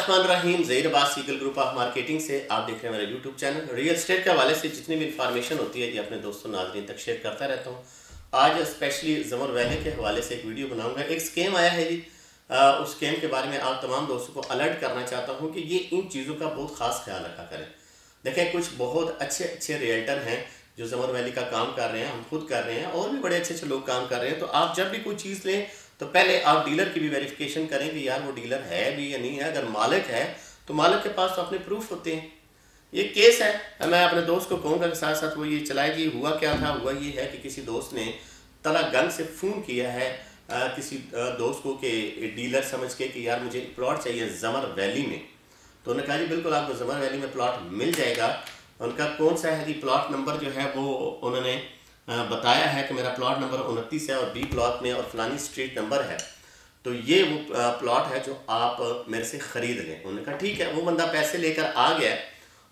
बिस्मिल्लाहिर्रहमानिर्रहीम। Zaheer Abbas eagle group of marketing से आप देख रहे हैं मेरा यूट्यूब चैनल। रियल एस्टेट के हवाले से जितनी भी इंफॉर्मेशन होती है ये अपने दोस्तों नाज़रीन तक शेयर करता रहता हूँ। आज स्पेशली ज़मर वैली के हवाले से एक वीडियो बनाऊंगा। एक स्कीम आया है जी, उस स्कीम के बारे में आप तमाम दोस्तों को अलर्ट करना चाहता हूँ कि ये इन चीज़ों का बहुत ख़ास ख्याल रखा करें। देखें, कुछ बहुत अच्छे रियल्टर हैं जो ज़मर वैली का काम कर रहे हैं, हम खुद कर रहे हैं, और भी बड़े अच्छे लोग काम कर रहे हैं। तो आप जब भी कोई चीज़ लें तो पहले आप डीलर की भी वेरिफिकेशन करें कि यार वो डीलर है भी या नहीं है। अगर मालिक है तो मालिक के पास तो अपने प्रूफ होते हैं। ये केस है, मैं अपने दोस्त को कहूँगा कि साथ साथ वो ये चलाए कि हुआ क्या था। हुआ ये है कि किसी दोस्त ने तलागंज से फ़ोन किया है किसी दोस्त को कि डीलर समझ के कि यार मुझे प्लॉट चाहिए ज़मर वैली में। तो उन्होंने कहा जी बिल्कुल आपको ज़मर वैली में प्लॉट मिल जाएगा। उनका कौन सा है जी प्लॉट नंबर जो है वो उन्होंने बताया है कि मेरा प्लॉट नंबर 29 है और बी ब्लॉक में और फलानी स्ट्रीट नंबर है। तो ये वो प्लॉट है जो आप मेरे से ख़रीद लें। उन्होंने कहा ठीक है। वो बंदा पैसे लेकर आ गया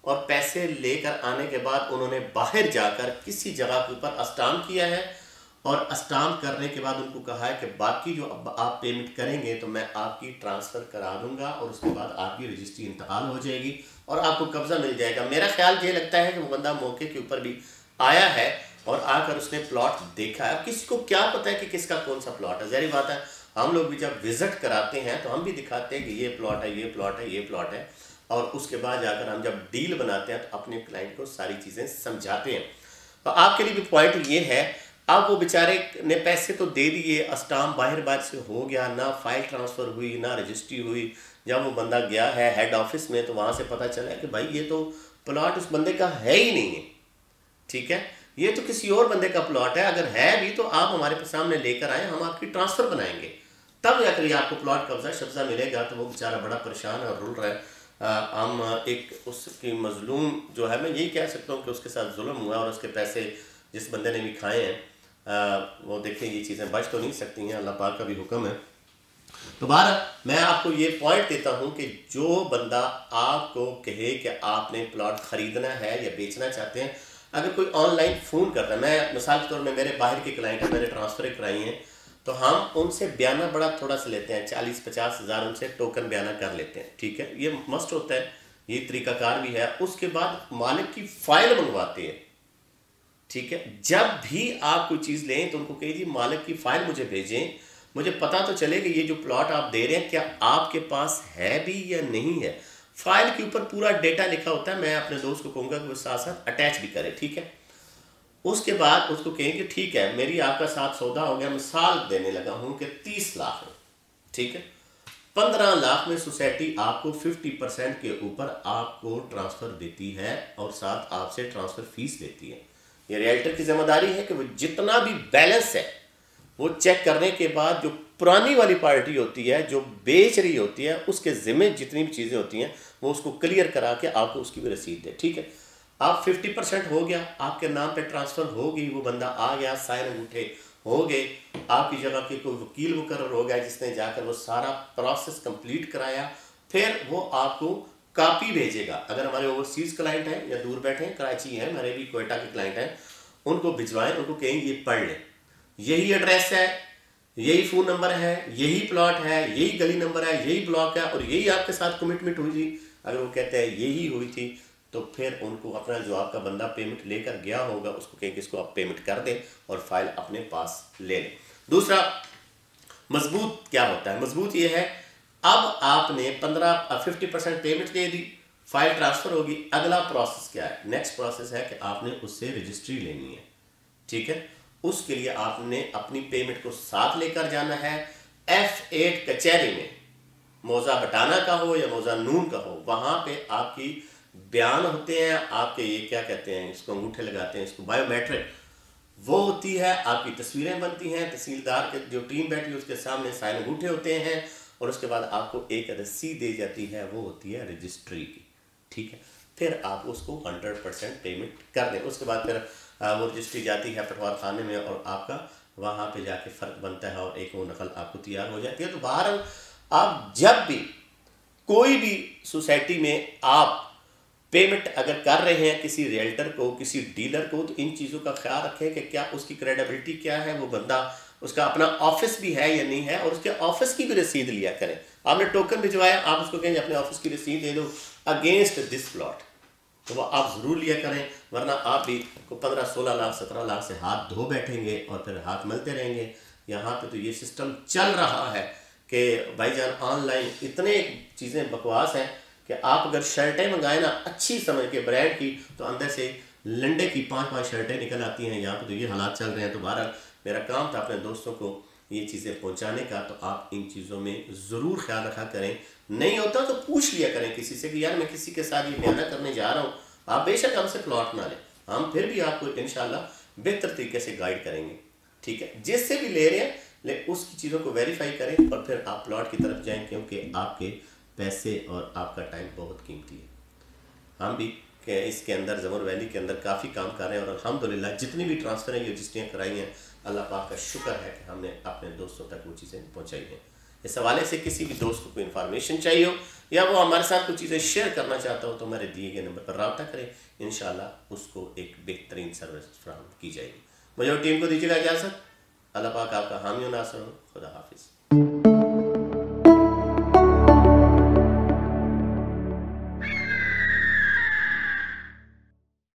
और पैसे लेकर आने के बाद उन्होंने बाहर जाकर किसी जगह के ऊपर अस्टाम्प किया है और अस्टाम्प करने के बाद उनको कहा है कि बाकी जो अब आप पेमेंट करेंगे तो मैं आपकी ट्रांसफ़र करा दूंगा और उसके बाद आपकी रजिस्ट्री इंतकाल हो जाएगी और आपको कब्ज़ा मिल जाएगा। मेरा ख्याल ये लगता है कि वो बंदा मौके के ऊपर भी आया है और आकर उसने प्लॉट देखा है। अब किसी को क्या पता है कि किसका कौन सा प्लॉट है। ज़ाहिर बात है, हम लोग भी जब विज़िट कराते हैं तो हम भी दिखाते हैं कि ये प्लॉट है, ये प्लॉट है, ये प्लॉट है, और उसके बाद जाकर हम जब डील बनाते हैं तो अपने क्लाइंट को सारी चीज़ें समझाते हैं। तो आपके लिए भी पॉइंट ये है, अब वो बेचारे ने पैसे तो दे दिए, अस्टाम्प बाहर से हो गया, ना फाइल ट्रांसफ़र हुई, ना रजिस्ट्री हुई। जब वो बंदा गया है हेड ऑफिस में तो वहाँ से पता चला कि भाई ये तो प्लॉट उस बंदे का है ही नहीं है। ठीक है, ये तो किसी और बंदे का प्लॉट है। अगर है भी तो आप हमारे सामने लेकर आए, हम आपकी ट्रांसफ़र बनाएंगे, तब जाकर ये आपको प्लॉट कब्जा मिलेगा। तो वो बेचारा बड़ा परेशान और रुल रहा है। हम एक उसकी मजलूम जो है, मैं यही कह सकता हूँ कि उसके साथ जुल्म हुआ और उसके पैसे जिस बंदे ने भी खाए हैं वो देखें ये चीज़ें बच तो नहीं सकती हैं, अल्लाह पाक का भी हुक्म है। तो बाहर मैं आपको ये पॉइंट देता हूँ कि जो बंदा आपको कहे कि आपने प्लॉट ख़रीदना है या बेचना चाहते हैं, अगर कोई ऑनलाइन फ़ोन करता है, मैं मिसाल के तौर में मेरे बाहर के क्लाइंट हैं, मैंने ट्रांसफ़र कराई हैं, तो हम उनसे बयाना बड़ा थोड़ा सा लेते हैं, 40-50 हज़ार उनसे टोकन बयाना कर लेते हैं। ठीक है, ये मस्ट होता है, ये तरीक़ाकार भी है। उसके बाद मालिक की फ़ाइल मंगवाते हैं। ठीक है, जब भी आप कोई चीज़ लें तो उनको कहिए मालिक की फ़ाइल मुझे भेजें, मुझे पता तो चले कि ये जो प्लॉट आप दे रहे हैं क्या आपके पास है भी या नहीं है। फाइल के ऊपर पूरा डेटा लिखा होता है। मैं अपने दोस्त को कहूँगा कि वो साथ साथ अटैच भी करे। ठीक है, उसके बाद उसको कहेंगे ठीक है मेरी आपका साथ सौदा हो गया, मिसाल देने लगा हूँ कि 30 लाख है। ठीक है, 15 लाख में सोसाइटी आपको 50% के ऊपर आपको ट्रांसफ़र देती है और साथ आपसे ट्रांसफ़र फीस लेती है। ये रियल्टर की जिम्मेदारी है कि वो जितना भी बैलेंस है वो चेक करने के बाद जो पुरानी वाली पार्टी होती है जो बेच रही होती है उसके ज़िम्मे जितनी भी चीज़ें होती हैं वो उसको क्लियर करा के आपको उसकी भी रसीद दे। ठीक है, आप 50% हो गया, आपके नाम पे ट्रांसफ़र हो गई, वो बंदा आ गया, साइन अंगूठे हो गए, आपकी जगह के कोई वकील मुकर्रर हो गया जिसने जाकर वो सारा प्रोसेस कंप्लीट कराया, फिर वो आपको कापी भेजेगा। अगर हमारे ओवरसीज़ क्लाइंट हैं या दूर बैठे हैं, कराची हैं, हमारे भी कोयटा के क्लाइंट हैं, उनको भिजवाएं, उनको कहें ये पढ़ लें, यही एड्रेस है, यही फ़ोन नंबर है, यही प्लॉट है, यही गली नंबर है, यही ब्लॉक है और यही आपके साथ कमिटमेंट हुई थी। अगर वो कहते हैं यही हुई थी तो फिर उनको अपना जो आपका बंदा पेमेंट लेकर गया होगा उसको कहें कि इसको आप पेमेंट कर दें और फाइल अपने पास ले लें। दूसरा मजबूत क्या होता है, मजबूत ये है अब आपने 50% पेमेंट दे दी, फाइल ट्रांसफ़र होगी, अगला प्रोसेस क्या है, नेक्स्ट प्रोसेस है कि आपने उससे रजिस्ट्री लेनी है। ठीक है, उसके लिए आपने अपनी पेमेंट को साथ लेकर जाना है। F8 कचहरी में, मौजा बटाना का हो या मौजा नून का हो, वहाँ पे आपकी बयान होते हैं, आपके ये क्या कहते हैं, इसको अंगूठे लगाते हैं, इसको बायोमेट्रिक वो होती है, आपकी तस्वीरें बनती हैं, तहसीलदार के जो टीम बैठी है उसके सामने साइन अंगूठे होते हैं और उसके बाद आपको एक रसीद दी जाती है, वो होती है रजिस्ट्री की। ठीक है, फिर आप उसको 100% पेमेंट कर दें। उसके बाद फिर वो रजिस्ट्री जाती है पटवार खाने में और आपका वहाँ पे जाके फ़र्क बनता है और एक वो नकल आपको तैयार हो जाती है। तो बाहर आप जब भी कोई भी सोसाइटी में आप पेमेंट अगर कर रहे हैं किसी रियल्टर को, किसी डीलर को, तो इन चीज़ों का ख्याल रखें कि क्या उसकी क्रेडिबिलिटी क्या है, वो बंदा उसका अपना ऑफिस भी है या नहीं है, और उसके ऑफिस की भी रसीद लिया करें। आपने टोकन भिजवाया, आप उसको कहेंगे अपने ऑफिस की रसीद दे दो अगेंस्ट दिस प्लॉट, तो वो आप ज़रूर लिया करें, वरना आप भी को 15-16 लाख 17 लाख से हाथ धो बैठेंगे और फिर हाथ मलते रहेंगे। यहाँ पे तो ये सिस्टम चल रहा है कि भाईजान ऑनलाइन इतने चीज़ें बकवास हैं कि आप अगर शर्टें मंगाएं ना अच्छी समझ के ब्रांड की, तो अंदर से लंडे की 5-5 शर्टें निकल आती हैं। यहाँ पे तो ये हालात चल रहे हैं। तो बहरहाल मेरा काम था अपने दोस्तों को ये चीज़ें पहुँचाने का, तो आप इन चीज़ों में ज़रूर ख्याल रखा करें। नहीं होता तो पूछ लिया करें किसी से कि यार मैं किसी के साथ ये बयाना करने जा रहा हूँ, आप बेशक हमसे प्लॉट ना लें, हम फिर भी आपको इंशाल्लाह बेहतर तरीके से गाइड करेंगे। ठीक है, जिससे भी ले रहे हैं उसकी चीज़ों को वेरीफाई करें और फिर आप प्लॉट की तरफ जाएं, क्योंकि आपके पैसे और आपका टाइम बहुत कीमती है। हम भी इसके अंदर ज़मर वैली के अंदर काफ़ी काम कर रहे हैं और अल्हम्दुलिल्लाह जितनी भी ट्रांसफ़र है रजिस्ट्रियाँ कराई हैं, अल्लाह पाक का शुक्र है कि हमने अपने दोस्तों तक वो चीज़ें पहुँचाई हैं। इस हवाले से किसी भी दोस्त को कोई इन्फॉर्मेशन चाहिए हो या वो हमारे साथ कुछ चीज़ें शेयर करना चाहता हो, तो हमारे दिए गए नंबर पर रब्ता करें, इंशाल्लाह उसको एक बेहतरीन सर्विस फराहम की जाएगी। मुझे और टीम को दीजिएगा इजाज़त। अल्लाह पाक आपका हामी और नासर हो। खुदा हाफिज़।